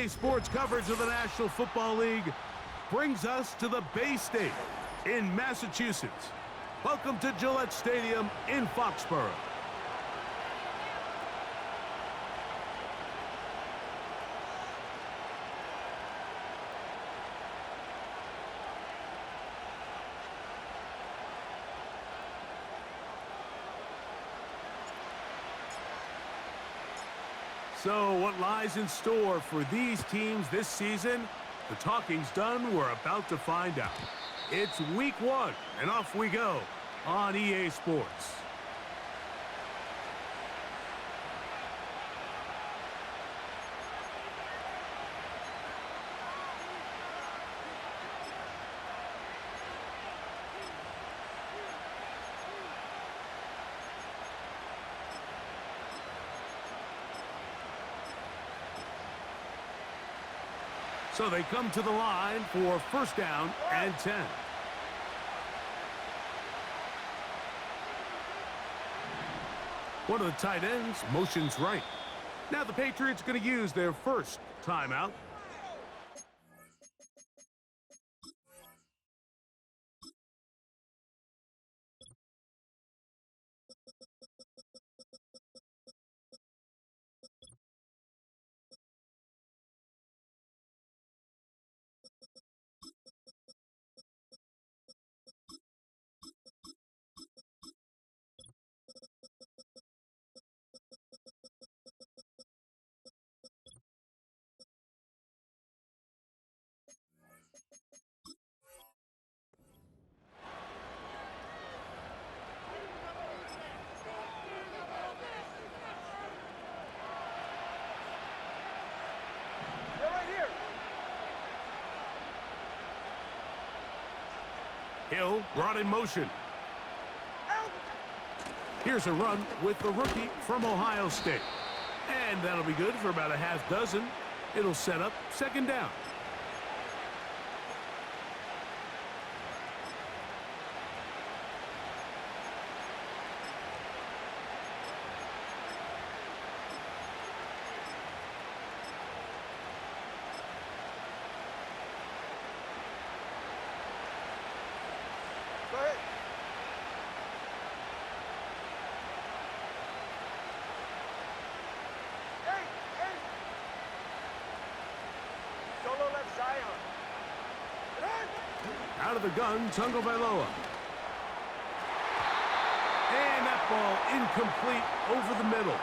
EA Sports coverage of the National Football League brings us to the Bay State in Massachusetts. Welcome to Gillette Stadium in Foxborough. So what lies in store for these teams this season? The talking's done. We're about to find out. It's week 1, and off we go on EA Sports. So they come to the line for first down and 10. One of the tight ends motions right. Now the Patriots going to use their first timeout. Hill brought in motion. Here's a run with the rookie from Ohio State. And that'll be good for about a half dozen. It'll set up second down. Out of the gun, Tagovailoa. And that ball incomplete over the middle.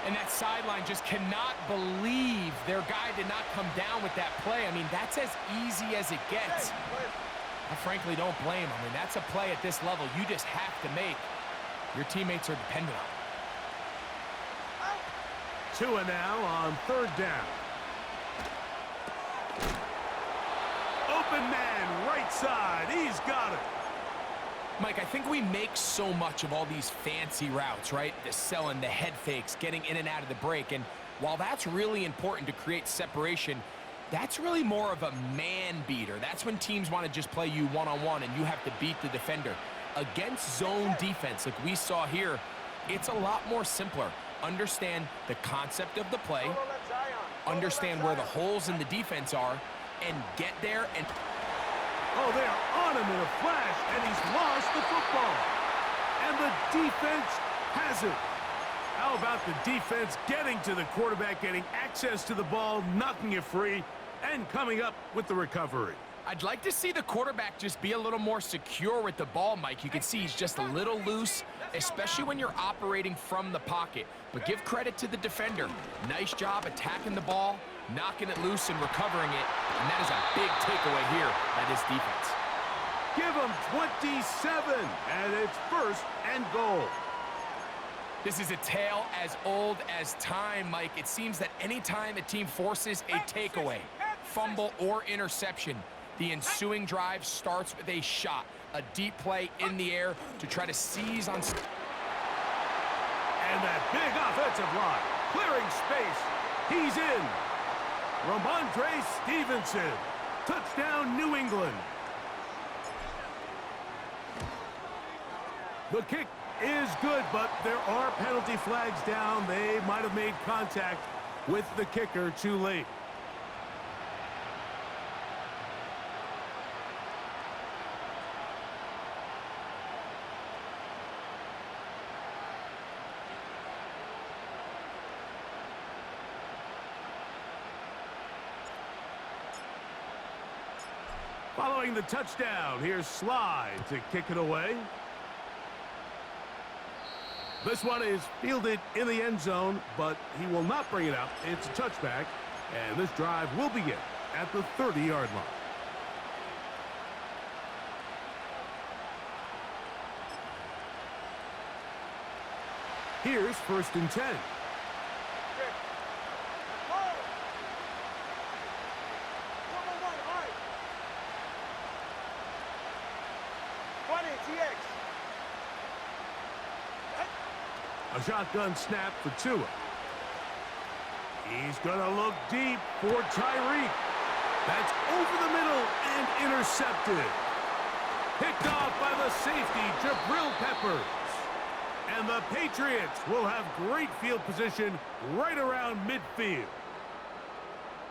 And that sideline just cannot believe their guy did not come down with that play. I mean, that's as easy as it gets. I frankly don't blame him. I mean, that's a play at this level you just have to make. Your teammates are dependent on it. Tua now on third down. Open man, right side. He's got it. Mike, I think we make so much of all these fancy routes, right? The selling, the head fakes, getting in and out of the break. And while that's really important to create separation, that's really more of a man beater. That's when teams want to just play you one-on-one and you have to beat the defender. Against zone defense, like we saw here, it's a lot more simpler. Understand the concept of the play, understand where the holes in the defense are, and get there and... Oh, they are on him in a flash, and he's lost the football. And the defense has it. How about the defense getting to the quarterback, getting access to the ball, knocking it free, and coming up with the recovery? I'd like to see the quarterback just be a little more secure with the ball, Mike. You can see he's just a little loose, especially when you're operating from the pocket. But give credit to the defender. Nice job attacking the ball, knocking it loose and recovering it. And that is a big takeaway here by this defense. Give him 27, and it's first and goal. This is a tale as old as time, Mike. It seems that anytime a team forces a takeaway, fumble, or interception, the ensuing drive starts with a shot, a deep play in the air to try to seize on... And that big offensive line, clearing space. He's in. Ramondre Stevenson. Touchdown, New England. The kick is good, but there are penalty flags down. They might have made contact. with the kicker too late. Following the touchdown, here's Slide to kick it away. This one is fielded in the end zone, but he will not bring it out. It's a touchback, and this drive will begin at the 30-yard line. Here's 1st and 10. 20 TX. A shotgun snap for Tua. He's going to look deep for Tyreek. That's over the middle and intercepted. Picked off by the safety, Jabril Peppers. And the Patriots will have great field position right around midfield.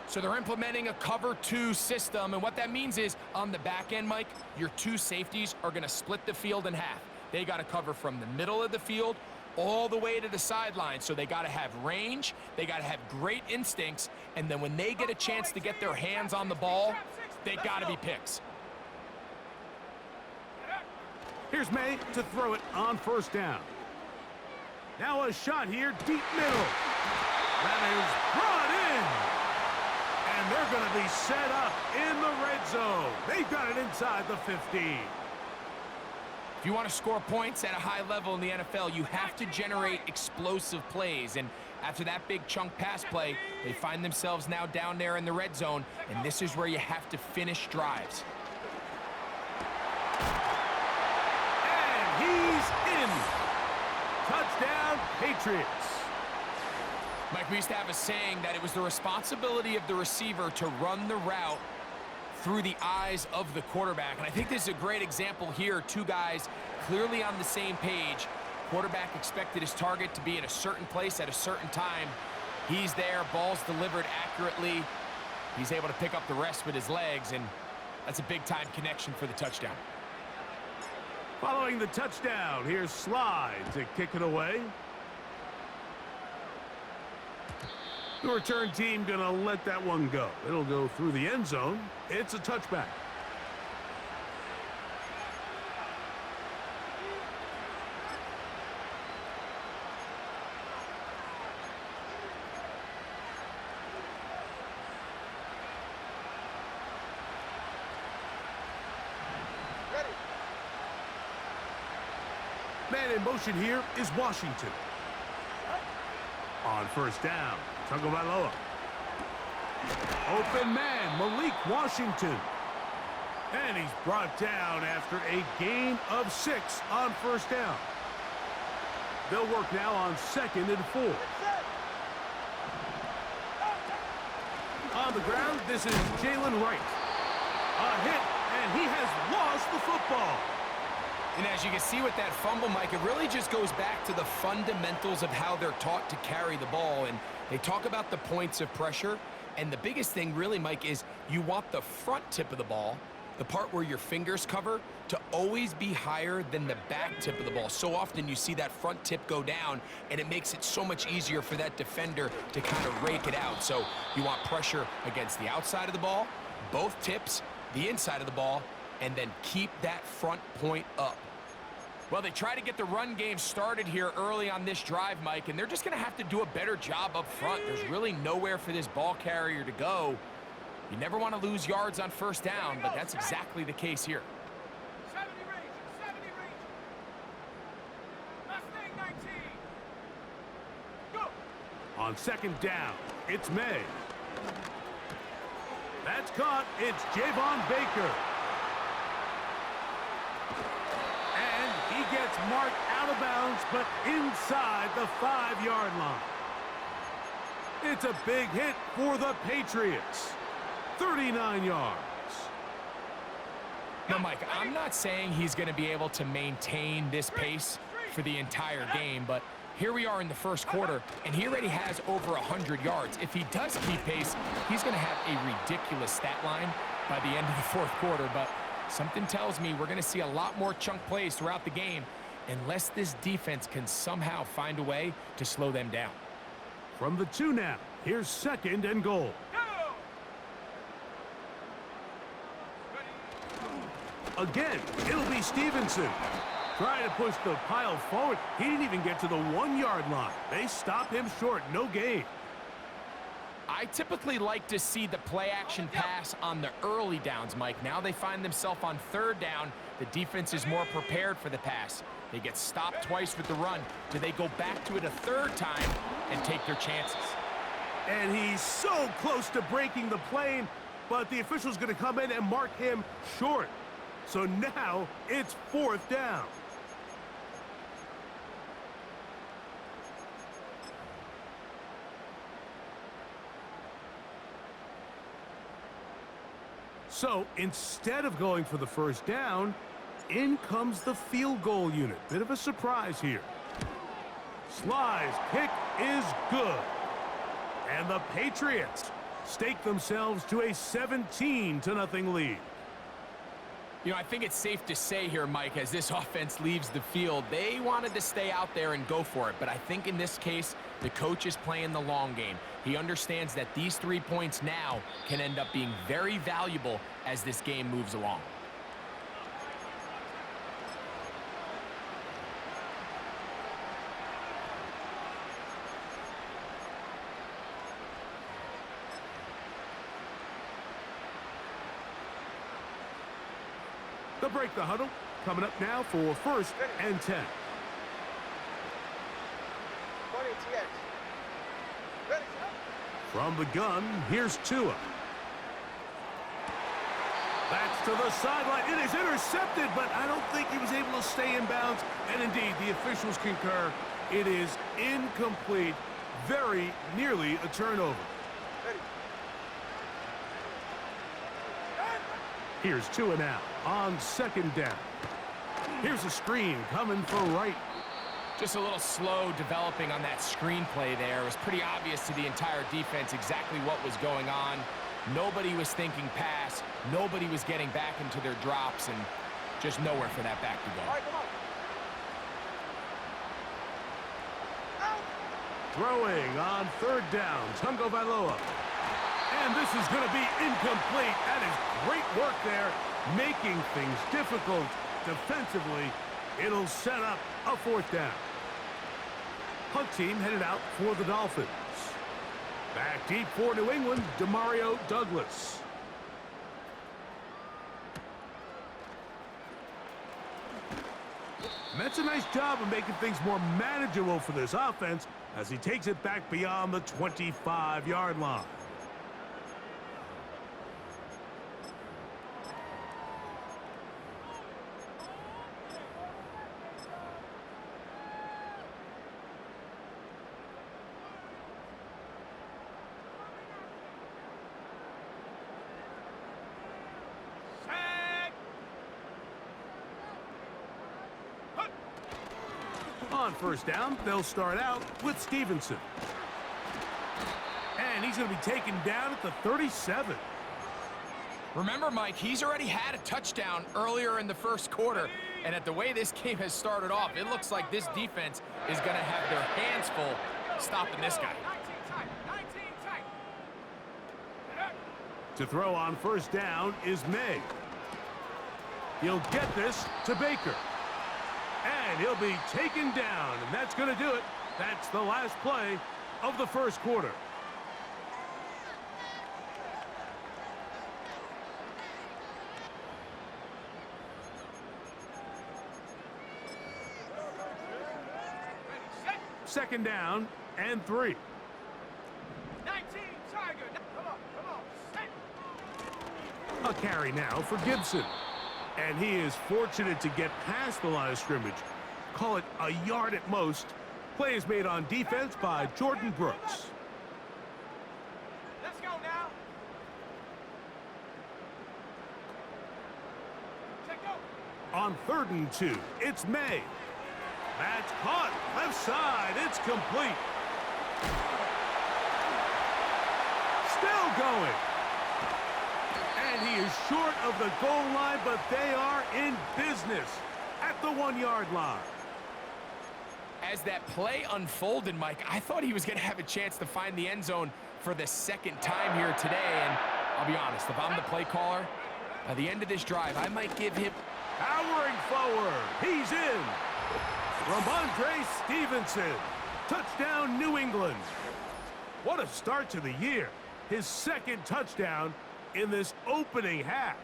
So they're implementing a cover 2 system, and what that means is on the back end, Mike, your 2 safeties are going to split the field in half. They got to cover from the middle of the field all the way to the sideline. So they got to have range, they got to have great instincts, and then when they get a chance to get their hands on the ball, they got to be picks. Here's May to throw it on 1st down. Now a shot here, deep middle. That is brought in. And they're going to be set up in the red zone. They've got it inside the 15. If you want to score points at a high level in the NFL, you have to generate explosive plays. And after that big chunk pass play, they find themselves now down there in the red zone, and this is where you have to finish drives. And he's in. Touchdown, Patriots. Mike, we used to have a saying that it was the responsibility of the receiver to run the route through the eyes of the quarterback. And I think this is a great example here. 2 guys clearly on the same page. Quarterback expected his target to be in a certain place at a certain time. He's there, ball's delivered accurately. He's able to pick up the rest with his legs, and that's a big-time connection for the touchdown. Following the touchdown, here's Slide to kick it away. The return team going to let that one go. It'll go through the end zone. It's a touchback. Ready. Man in motion here is Washington. On 1st down, Tagovailoa. Open man, Malik Washington. And he's brought down after a gain of 6 on 1st down. They'll work now on 2nd and 4. On the ground, this is Jalen Wright. A hit, and he has lost the football. And as you can see with that fumble, Mike, it really just goes back to the fundamentals of how they're taught to carry the ball. And they talk about the points of pressure. And the biggest thing really, Mike, is you want the front tip of the ball, the part where your fingers cover, to always be higher than the back tip of the ball. So often you see that front tip go down, and it makes it so much easier for that defender to kind of rake it out. So you want pressure against the outside of the ball, both tips, the inside of the ball, and then keep that front point up. Well, they try to get the run game started here early on this drive, Mike, and they're just going to have to do a better job up front. There's really nowhere for this ball carrier to go. You never want to lose yards on 1st down, but that's exactly the case here. 70 range. 70 range. Mustang 19. Go. On 2nd down, it's May. That's caught. It's Javon Baker. And he gets marked out of bounds, but inside the 5-yard line. It's a big hit for the Patriots. 39 yards. Now, Mike, I'm not saying he's going to be able to maintain this pace for the entire game, but Here we are in the first quarter, and he already has over 100 yards. If he does keep pace, he's going to have a ridiculous stat line by the end of the fourth quarter. But something tells me we're going to see a lot more chunk plays throughout the game unless this defense can somehow find a way to slow them down. From the 2 now, here's 2nd and goal. Again, it'll be Stevenson. Trying to push the pile forward. He didn't even get to the 1-yard line. They stop him short. No gain. I typically like to see the play-action pass on the early downs, Mike. Now they find themselves on 3rd down. The defense is more prepared for the pass. They get stopped twice with the run. Do they go back to it a 3rd time and take their chances? And he's so close to breaking the plane, but the official's going to come in and mark him short. So now it's 4th down. So instead of going for the 1st down, in comes the field goal unit. Bit of a surprise here. Sly's kick is good. And the Patriots stake themselves to a 17-0 lead. You know, I think it's safe to say here, Mike, as this offense leaves the field, they wanted to stay out there and go for it. But I think in this case, the coach is playing the long game. He understands that these 3 points now can end up being very valuable as this game moves along. They'll break the huddle. Coming up now for 1st and 10. 20 TX. Ready. From the gun, here's Tua. That's to the sideline. It is intercepted, but I don't think he was able to stay in bounds. And indeed, the officials concur. It is incomplete. Very nearly a turnover. Ready. Here's Tua now on 2nd down. Here's a screen coming for Wright. Just a little slow developing on that screenplay there. It was pretty obvious to the entire defense exactly what was going on. Nobody was thinking pass. Nobody was getting back into their drops, and just nowhere for that back to go. All right, come on. Throwing on 3rd down, Tungo Vailoa. And this is going to be incomplete. That is great work there, making things difficult defensively. It'll set up a 4th down. Punt team headed out for the Dolphins. Back deep for New England, Demario Douglas. That's a nice job of making things more manageable for this offense as he takes it back beyond the 25-yard line. On 1st down, they'll start out with Stevenson. And he's going to be taken down at the 37. Remember, Mike, he's already had a touchdown earlier in the first quarter. And at the way this game has started off, it looks like this defense is going to have their hands full stopping this guy. 19 tight. To throw on 1st down is May. He'll get this to Baker. And he'll be taken down, and that's going to do it. That's the last play of the first quarter. Second down and 3. 19 Tiger. Come on. Set. A carry now for Gibson. And he is fortunate to get past the line of scrimmage. Call it a yard at most. Play is made on defense by Jordan Brooks. Let's go now. Check go. On 3rd and 2, it's May. That's caught. Left side. It's complete. Still going. And he is short of the goal line, but they are in business at the 1-yard line. As that play unfolded, Mike, I thought he was going to have a chance to find the end zone for the second time here today. And I'll be honest, if I'm the play caller, by the end of this drive, I might give him... Powering forward. He's in. Ramondre Stevenson. Touchdown, New England. What a start to the year. His second touchdown in this opening half.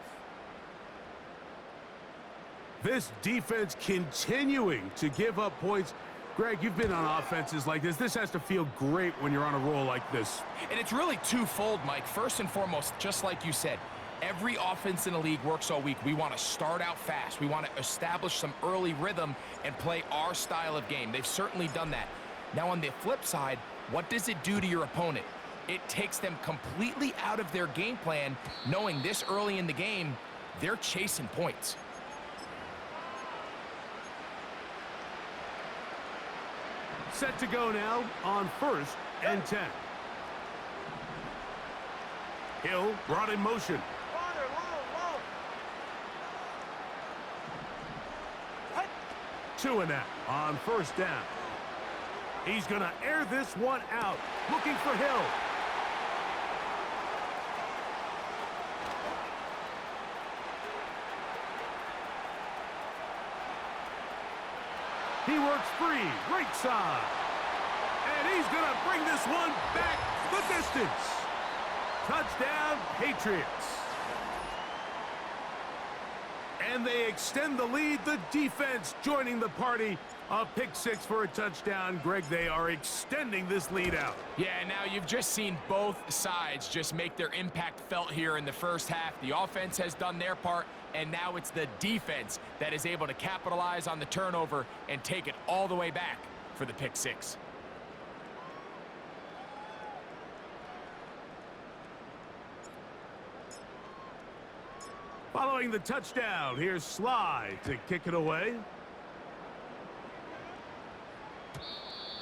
This defense continuing to give up points. Greg, you've been on offenses like this. This has to feel great when you're on a roll like this. And it's really twofold, Mike. First and foremost, just like you said, every offense in the league works all week. We want to start out fast. We want to establish some early rhythm and play our style of game. They've certainly done that. Now, on the flip side, what does it do to your opponent? It takes them completely out of their game plan, knowing this early in the game, they're chasing points. Set to go now on 1st and 10. Hill brought in motion. Corner, long. Two and out on 1st down. He's going to air this one out, looking for Hill. He works free, right side. And he's going to bring this one back the distance. Touchdown, Patriots. And they extend the lead. The defense joining the party. A pick six for a touchdown. Greg, they are extending this lead out. Yeah, now you've just seen both sides just make their impact felt here in the first half. The offense has done their part, and now it's the defense that is able to capitalize on the turnover and take it all the way back for the pick six. Following the touchdown, here's Sly to kick it away.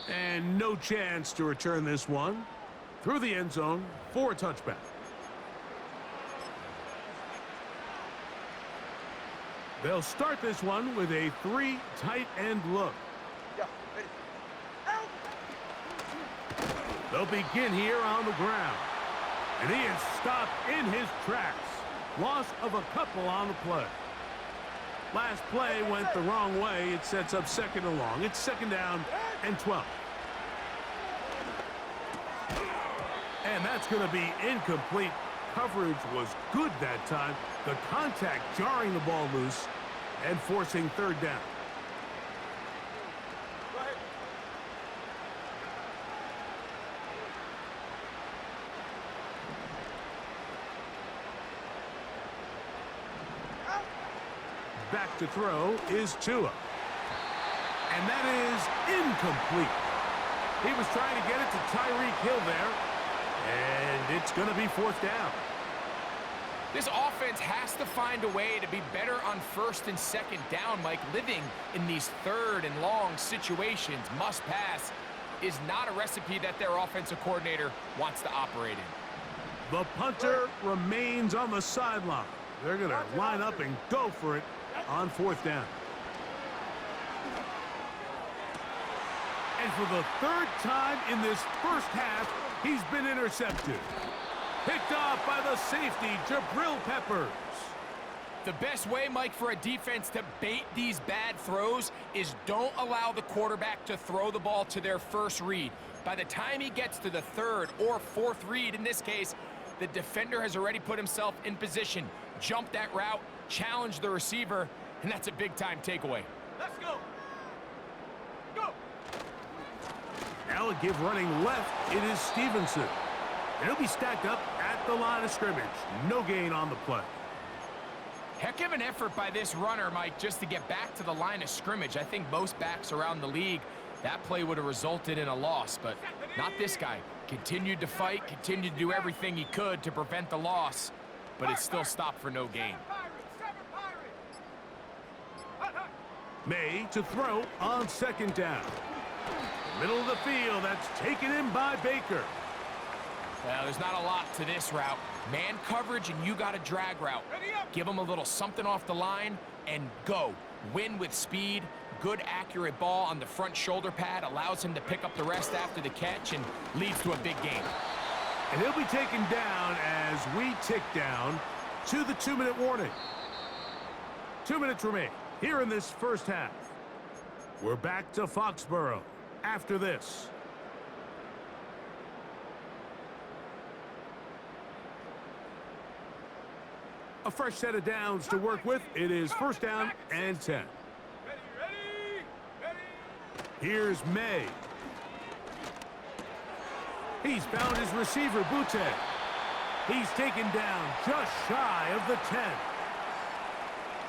And no chance to return this one. Through the end zone for a touchback. They'll start this one with a 3 tight end look. Yeah, ready. Out. They'll begin here on the ground. And he is stopped in his tracks. Loss of a couple on the play. Last play went the wrong way. It sets up 2nd and long. It's 2nd down and 12. And that's going to be incomplete. Coverage was good that time. The contact jarring the ball loose and forcing 3rd down. Go ahead. Out. Back to throw is Tua. And that is incomplete. He was trying to get it to Tyreek Hill there. And it's going to be 4th down. This offense has to find a way to be better on 1st and 2nd down, Mike. Living in these 3rd and long situations, must pass, is not a recipe that their offensive coordinator wants to operate in. The punter remains on the sideline. They're going to line up and go for it on 4th down. And for the 3rd time in this first half, he's been intercepted. Picked off by the safety, Jabril Peppers. The best way, Mike, for a defense to bait these bad throws is don't allow the quarterback to throw the ball to their first read. By the time he gets to the 3rd or 4th read, in this case, the defender has already put himself in position, jumped that route, challenged the receiver, and that's a big-time takeaway. Let's go. Go. Now a give running left, it is Stevenson. He'll be stacked up at the line of scrimmage. No gain on the play. Heck of an effort by this runner, Mike, just to get back to the line of scrimmage. I think most backs around the league, that play would have resulted in a loss, but not this guy. Continued to fight, continued to do everything he could to prevent the loss, but it still stopped for no gain. May to throw on second down. Middle of the field, that's taken in by Baker. Well, there's not a lot to this route. Man coverage and you got a drag route. Give him a little something off the line and go. Win with speed. Good accurate ball on the front shoulder pad allows him to pick up the rest after the catch and leads to a big game. And he'll be taken down as we tick down to the 2-minute warning. 2 minutes remain here in this first half. We're back to Foxborough after this. A fresh set of downs to work with. It is first down and 10. Here's May. He's found his receiver, Butte. He's taken down just shy of the 10.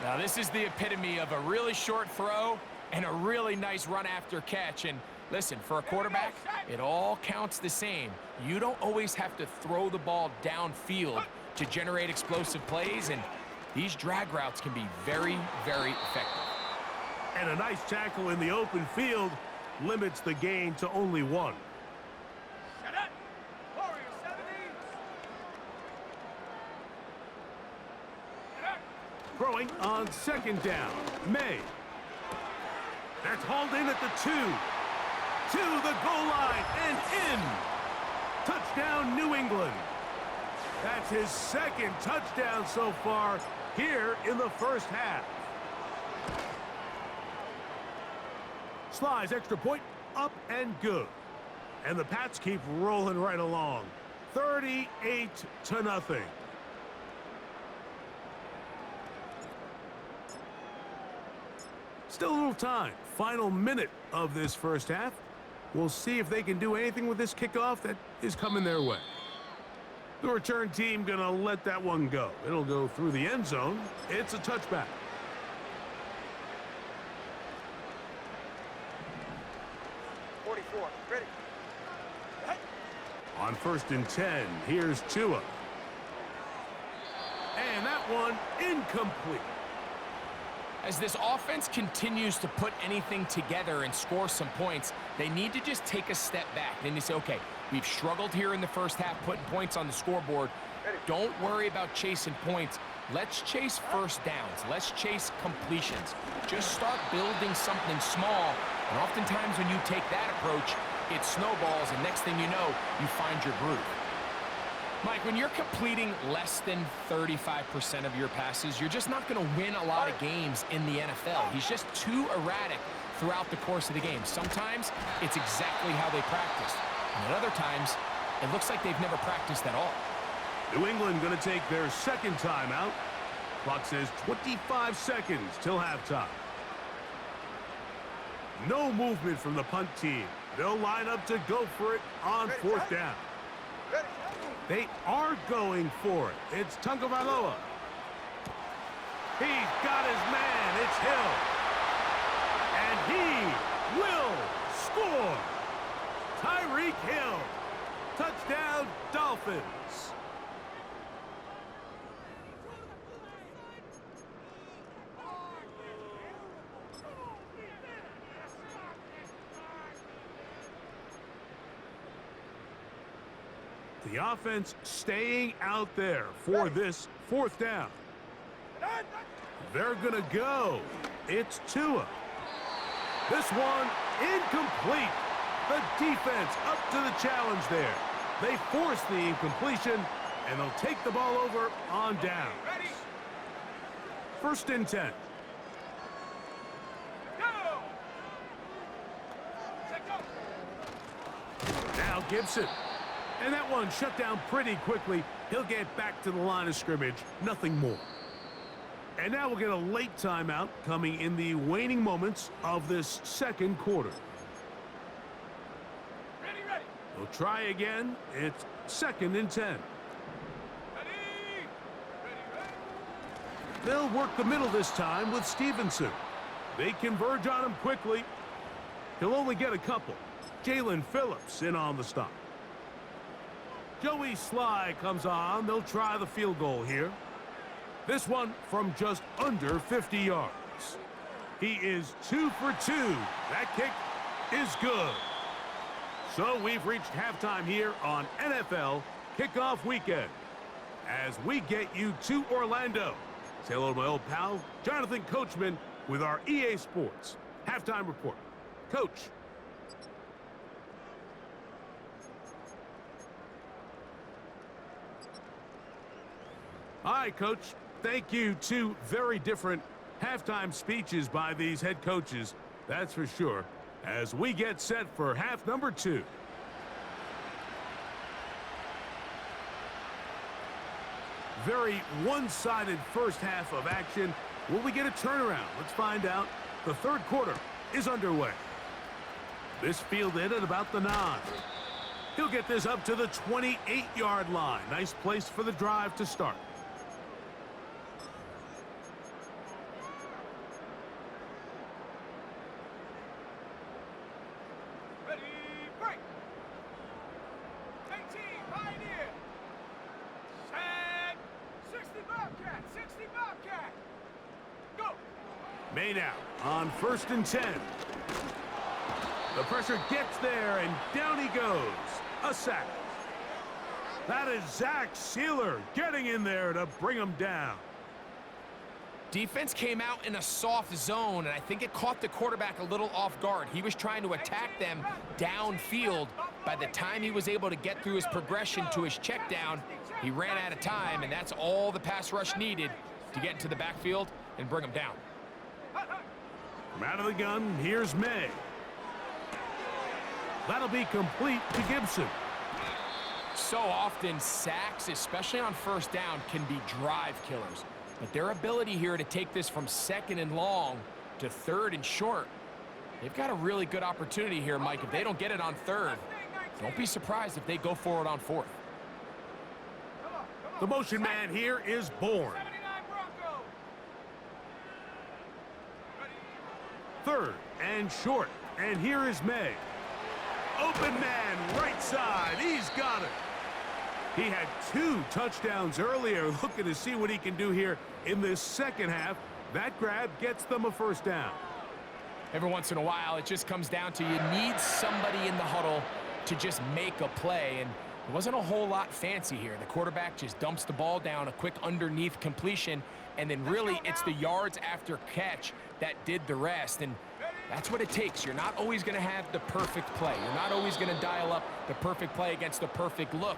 Now, this is the epitome of a really short throw and a really nice run after catch. And listen, for a quarterback, it all counts the same. You don't always have to throw the ball downfield to generate explosive plays, and these drag routes can be very, very effective. And a nice tackle in the open field limits the gain to only 1. Throwing on second down, May. That's hauled in at the 2. To the goal line and in. Touchdown, New England. That's his second touchdown so far here in the first half. Slides extra point, up and good. And the Pats keep rolling right along. 38-0. Still a little time. Final minute of this first half. We'll see if they can do anything with this kickoff that is coming their way. The return team gonna let that one go. It'll go through the end zone. It's a touchback. Ready. On first and 10, here's Tua. And that one incomplete. As this offense continues to put anything together and score some points, they need to just take a step back. Then they say, okay, we've struggled here in the first half putting points on the scoreboard. Don't worry about chasing points. Let's chase first downs. Let's chase completions. Just start building something small. And oftentimes when you take that approach, it snowballs, and next thing you know, you find your groove. Mike, when you're completing less than 35% of your passes, you're just not going to win a lot of games in the NFL. He's just too erratic throughout the course of the game. Sometimes it's exactly how they practice. And at other times, it looks like they've never practiced at all. New England going to take their second timeout. Clock says 25 seconds till halftime. No movement from the punt team. They'll line up to go for it on fourth down. They are going for it. It's Tagovailoa. He's got his man. It's Hill. And he will score. Tyreek Hill. Touchdown, Dolphins. The offense staying out there for this fourth down. They're going to go. It's Tua. This one incomplete. The defense up to the challenge there. They force the incompletion, and they'll take the ball over on downs. First and 10. Now Gibson. And that one shut down pretty quickly. He'll get back to the line of scrimmage. Nothing more. And now we'll get a late timeout coming in the waning moments of this second quarter. Ready. We'll try again. It's second and 10. Ready. They'll work the middle this time with Stevenson. They converge on him quickly. He'll only get a couple. Jalen Phillips in on the stop. Joey Sly comes on. They'll try the field goal here. This one from just under 50 yards. He is 2 for 2. That kick is good. So we've reached halftime here on NFL Kickoff Weekend. As we get you to Orlando, say hello to my old pal, Jonathan Coachman, with our EA Sports Halftime Report. Coach. All right, Coach. Thank you. Two very different halftime speeches by these head coaches, that's for sure, as we get set for half number 2. Very one-sided first half of action. Will we get a turnaround? Let's find out. The third quarter is underway. This fielded at about the 9. He'll get this up to the 28-yard line. Nice place for the drive to start. Ready, break. 18, Pioneer. Set. 60 Bobcat, 60 Bobcat. Go. May now on 1st and 10. The pressure gets there, and down he goes. A sack. That is Zach Sealer getting in there to bring him down. Defense came out in a soft zone, and I think it caught the quarterback a little off guard. He was trying to attack them downfield. By the time he was able to get through his progression to his check down, he ran out of time, and that's all the pass rush needed to get into the backfield and bring him down. From out of the gun, here's May. That'll be complete to Gibson. So often, sacks, especially on first down, can be drive killers. But their ability here to take this from 2nd and long to 3rd and short, they've got a really good opportunity here, Mike. If they don't get it on 3rd, don't be surprised if they go for it on 4th. The motion man here is Bourne. 79 Bronco. 3rd and short. And here is May. Open man, right side. He's got it. He had 2 touchdowns earlier. Looking to see what he can do here in this second half. That grab gets them a first down. Every once in a while, it just comes down to you need somebody in the huddle to just make a play. And it wasn't a whole lot fancy here. The quarterback just dumps the ball down, a quick underneath completion, and then really it's the yards after catch that did the rest. And that's what it takes. You're not always going to have the perfect play. You're not always going to dial up the perfect play against the perfect look.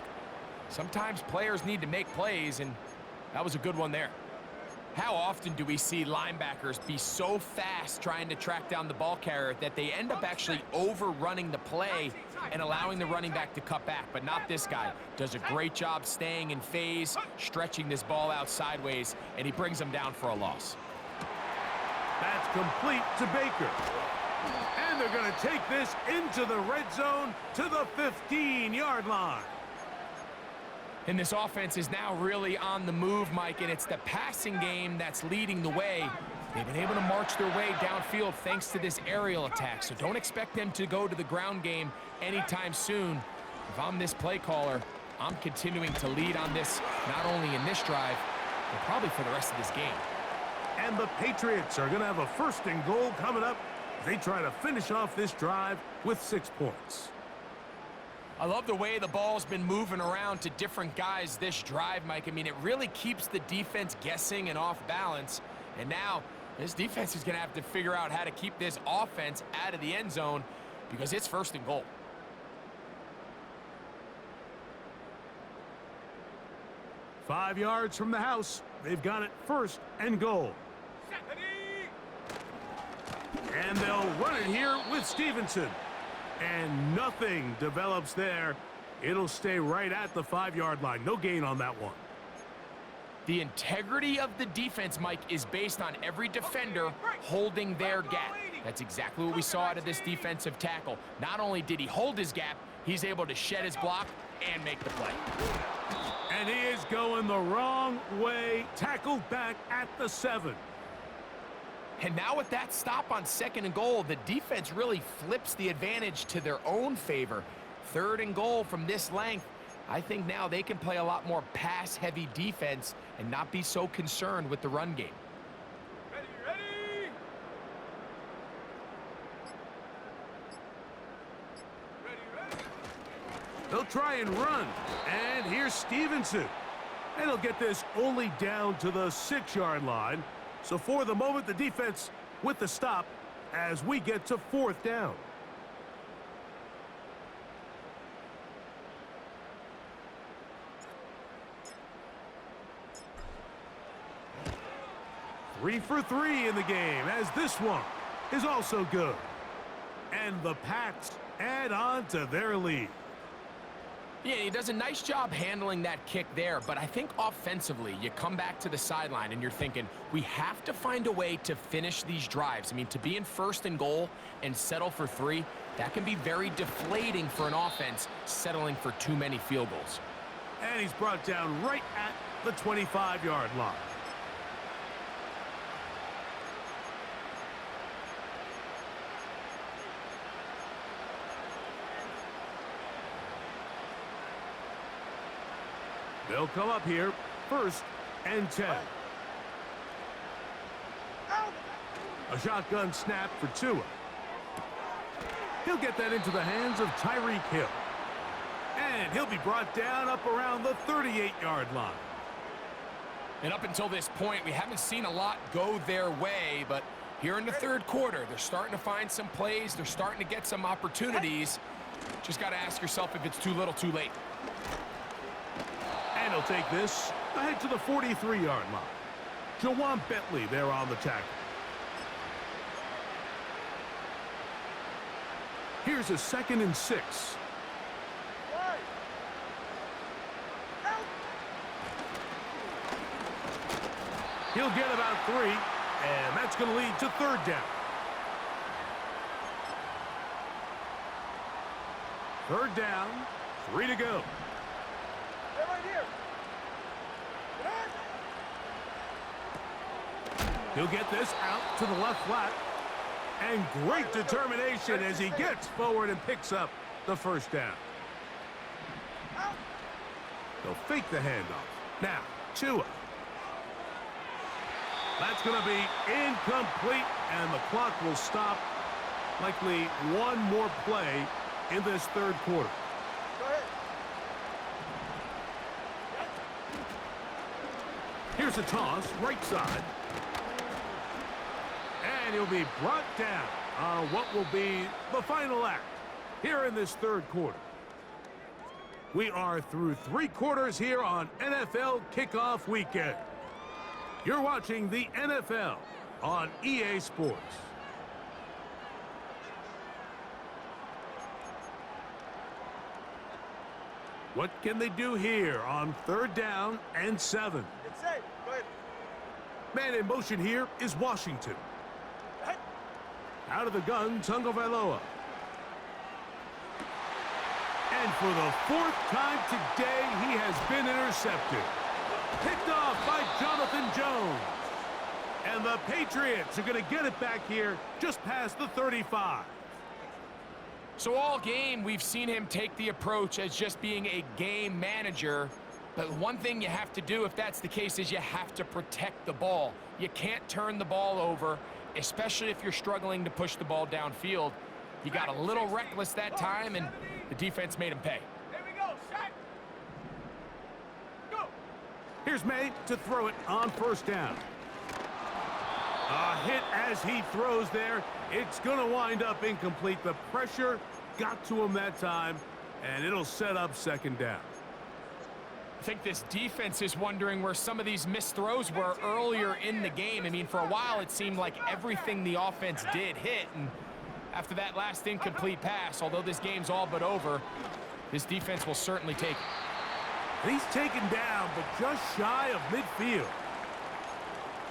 Sometimes players need to make plays, and that was a good one there. How often do we see linebackers be so fast trying to track down the ball carrier that they end up actually overrunning the play and allowing the running back to cut back? But not this guy. Does a great job staying in phase, stretching this ball out sideways, and he brings them down for a loss. That's complete to Baker. And they're going to take this into the red zone to the 15-yard line. And this offense is now really on the move, Mike, and it's the passing game that's leading the way. They've been able to march their way downfield thanks to this aerial attack, so don't expect them to go to the ground game anytime soon. If I'm this play caller, I'm continuing to lead on this, not only in this drive, but probably for the rest of this game. And the Patriots are going to have a 1st and goal coming up as they try to finish off this drive with 6 points. I love the way the ball's been moving around to different guys this drive, Mike. I mean, it really keeps the defense guessing and off balance. And now this defense is going to have to figure out how to keep this offense out of the end zone because it's 1st and goal. Five yards from the house. They've got it 1st and goal. And they'll run it here with Stevenson. And nothing develops there. It'll stay right at the 5-yard line. No gain on that one. The integrity of the defense, Mike, is based on every defender holding their gap. That's exactly what we saw out of this defensive tackle. Not only did he hold his gap, he's able to shed his block and make the play. And he is going the wrong way. Tackled back at the 7. And now with that stop on 2nd and goal, the defense really flips the advantage to their own favor. 3rd and goal from this length. I think now they can play a lot more pass-heavy defense and not be so concerned with the run game. Ready, ready. They'll try and run. And here's Stevenson. And he'll get this only down to the 6-yard line. So for the moment, the defense with the stop as we get to 4th down. Three for 3 in the game, as this one is also good. And the Pats add on to their lead. Yeah, he does a nice job handling that kick there, but I think offensively, you come back to the sideline and you're thinking, we have to find a way to finish these drives. I mean, to be in 1st and goal and settle for 3, that can be very deflating for an offense settling for too many field goals. And he's brought down right at the 25-yard line. They'll come up here, 1st and 10. A shotgun snap for Tua. He'll get that into the hands of Tyreek Hill. And he'll be brought down up around the 38-yard line. And up until this point, we haven't seen a lot go their way, but here in the 3rd quarter, they're starting to find some plays. They're starting to get some opportunities. Just got to ask yourself if it's too little, too late. And he'll take this ahead to the 43-yard line. Jawan Bentley there on the tackle. Here's a 2nd and 6. He'll get about 3, and that's going to lead to 3rd down. 3rd down, 3 to go. He'll get this out to the left flat. And great determination as he gets forward and picks up the 1st down. They'll fake the handoff. Now, Tua. That's going to be incomplete, and the clock will stop. Likely one more play in this 3rd quarter. Go ahead. Here's a toss, right side. And he'll be brought down on what will be the final act here in this 3rd quarter. We are through 3 quarters here on NFL Kickoff Weekend. You're watching the NFL on EA Sports. What can they do here on 3rd down and 7? It's safe. Go ahead. Man in motion here is Washington. Out of the gun, Tagovailoa. And for the 4th time today, he has been intercepted. Picked off by Jonathan Jones. And the Patriots are going to get it back here just past the 35. So all game, we've seen him take the approach as just being a game manager. But one thing you have to do if that's the case is you have to protect the ball. You can't turn the ball over, especially if you're struggling to push the ball downfield. He got a little reckless that time, and the defense made him pay. There we go. Shot. Go. Here's May to throw it on 1st down. A hit as he throws there. It's going to wind up incomplete. The pressure got to him that time, and it'll set up 2nd down. I think this defense is wondering where some of these missed throws were earlier in the game. I mean, for a while, it seemed like everything the offense did hit, and after that last incomplete pass, although this game's all but over, this defense will certainly take it. And he's taken down, but just shy of midfield.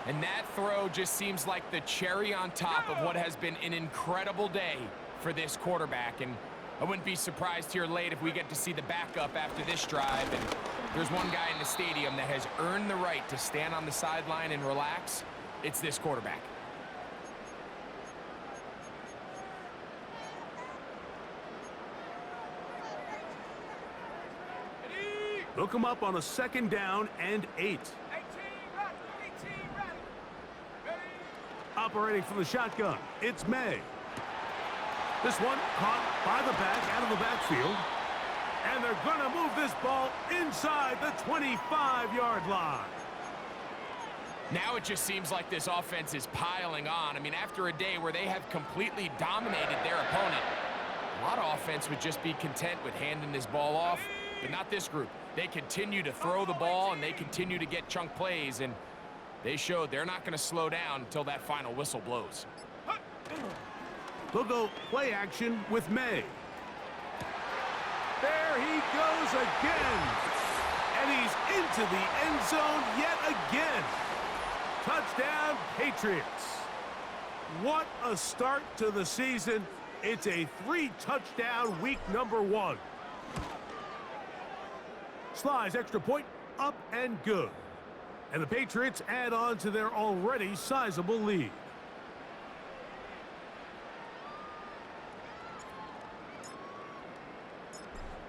And that throw just seems like the cherry on top of what has been an incredible day for this quarterback. And I wouldn't be surprised here late if we get to see the backup after this drive. And there's one guy in the stadium that has earned the right to stand on the sideline and relax. It's this quarterback. They'll come up on a 2nd down and 8. 18 ready. 18 ready. Ready. Operating from the shotgun, it's May. This one caught by the back out of the backfield. And they're going to move this ball inside the 25-yard line. Now it just seems like this offense is piling on. I mean, after a day where they have completely dominated their opponent, a lot of offense would just be content with handing this ball off, but not this group. They continue to throw the ball, and they continue to get chunk plays, and they showed they're not going to slow down until that final whistle blows. They'll go play action with May. There he goes again. And he's into the end zone yet again. Touchdown, Patriots. What a start to the season. It's a 3-touchdown week number 1. Slides extra point, up and good. And the Patriots add on to their already sizable lead.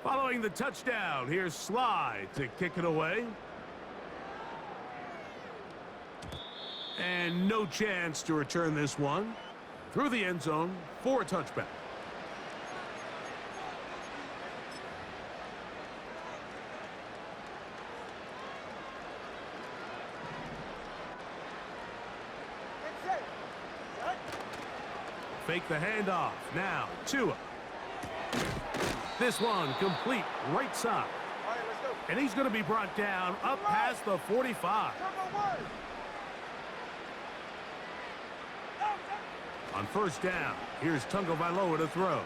Following the touchdown, here's Slide to kick it away. And no chance to return this one. Through the end zone for a touchback. Fake the handoff. Now, Tua. This one complete right side. All right, let's go. And he's going to be brought down up past the 45. On first down, here's Tagovailoa to throw.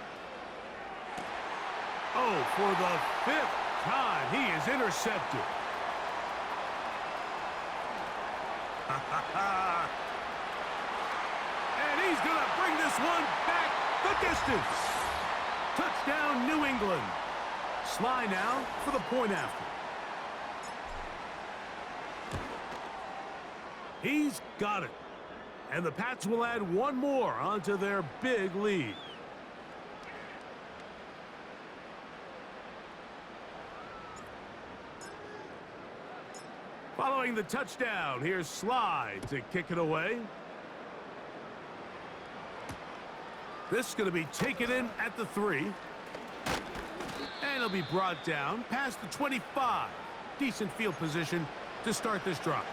Oh, for the 5th time, he is intercepted. And he's going to bring this one back the distance. Touchdown, New England. Sly now for the point after. He's got it. And the Pats will add one more onto their big lead. Following the touchdown, here's Slide to kick it away. This is going to be taken in at the 3. And it'll be brought down past the 25. Decent field position to start this drive.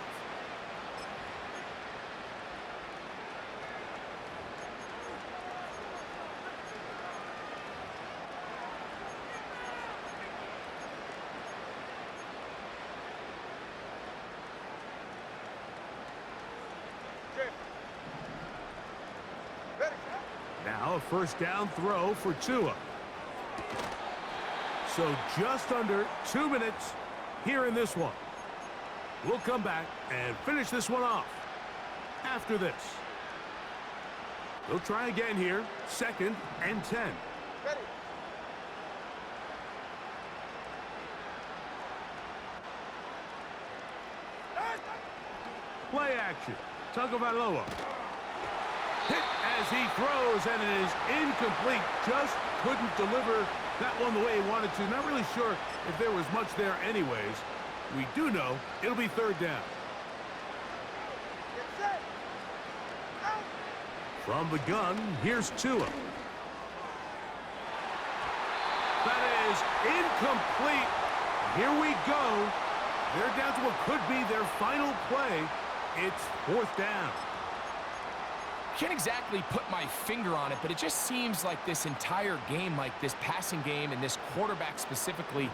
Now a first down throw for Tua. So just under 2 minutes here in this one. We'll come back and finish this one off after this. They'll try again here. 2nd and 10. Ready. Play action. Tagovailoa. Hit as he throws, and it is incomplete. Just couldn't deliver that one the way he wanted to. Not really sure if there was much there anyways. We do know it'll be 3rd down. Get set. Out. From the gun, here's Tua. That is incomplete. Here we go. They're down to what could be their final play. It's 4th down. Can't exactly put my finger on it, but it just seems like this entire game, like this passing game and this quarterback specifically,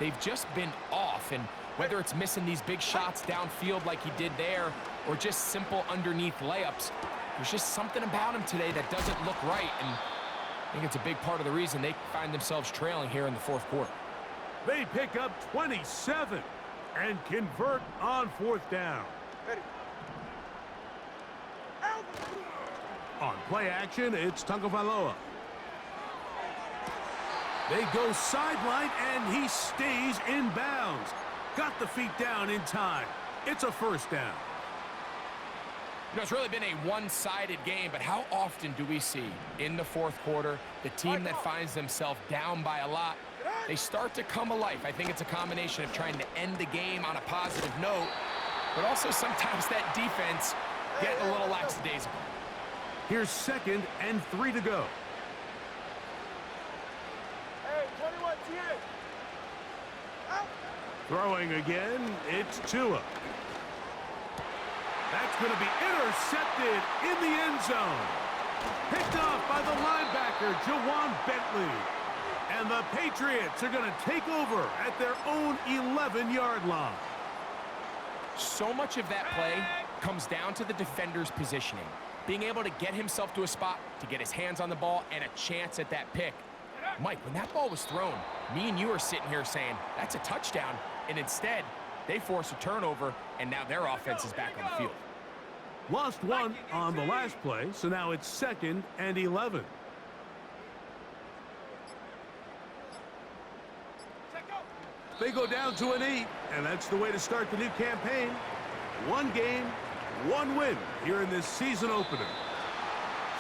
they've just been off. And whether it's missing these big shots downfield like he did there or just simple underneath layups, there's just something about him today that doesn't look right. And I think it's a big part of the reason they find themselves trailing here in the 4th quarter. They pick up 27 and convert on 4th down. Ready. On play action, it's Tagovailoa. They go sideline, and he stays in bounds. Got the feet down in time. It's a 1st down. You know, it's really been a one-sided game, but how often do we see in the 4th quarter the team that finds themselves down by a lot, they start to come alive? I think it's a combination of trying to end the game on a positive note, but also sometimes that defense getting a little lackadaisical. Here's 2nd and 3 to go. Hey, 21, T8. Throwing again, it's Tua. That's going to be intercepted in the end zone. Picked off by the linebacker, Jawan Bentley. And the Patriots are going to take over at their own 11-yard line. So much of that play comes down to the defender's positioning. Being able to get himself to a spot, to get his hands on the ball, and a chance at that pick. Mike, when that ball was thrown, me and you are sitting here saying, that's a touchdown. And instead, they force a turnover, and now their offense is back on the field. Lost one on the last play, so now it's 2nd and 11. They go down to an 8, and that's the way to start the new campaign. One game, one win here in this season opener.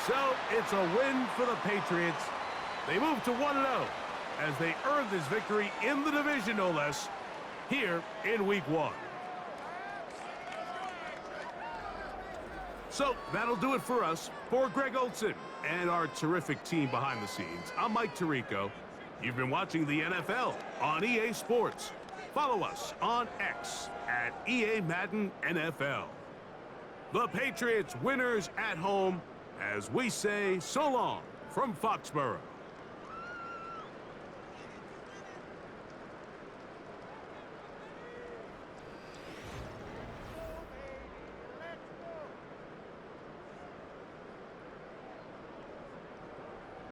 So it's a win for the Patriots. They move to 1-0 as they earn this victory in the division, no less, here in Week 1. So that'll do it for us. For Greg Olson and our terrific team behind the scenes, I'm Mike Tirico. You've been watching the NFL on EA Sports. Follow us on X at EA Madden NFL. The Patriots winners at home as we say so long from Foxborough.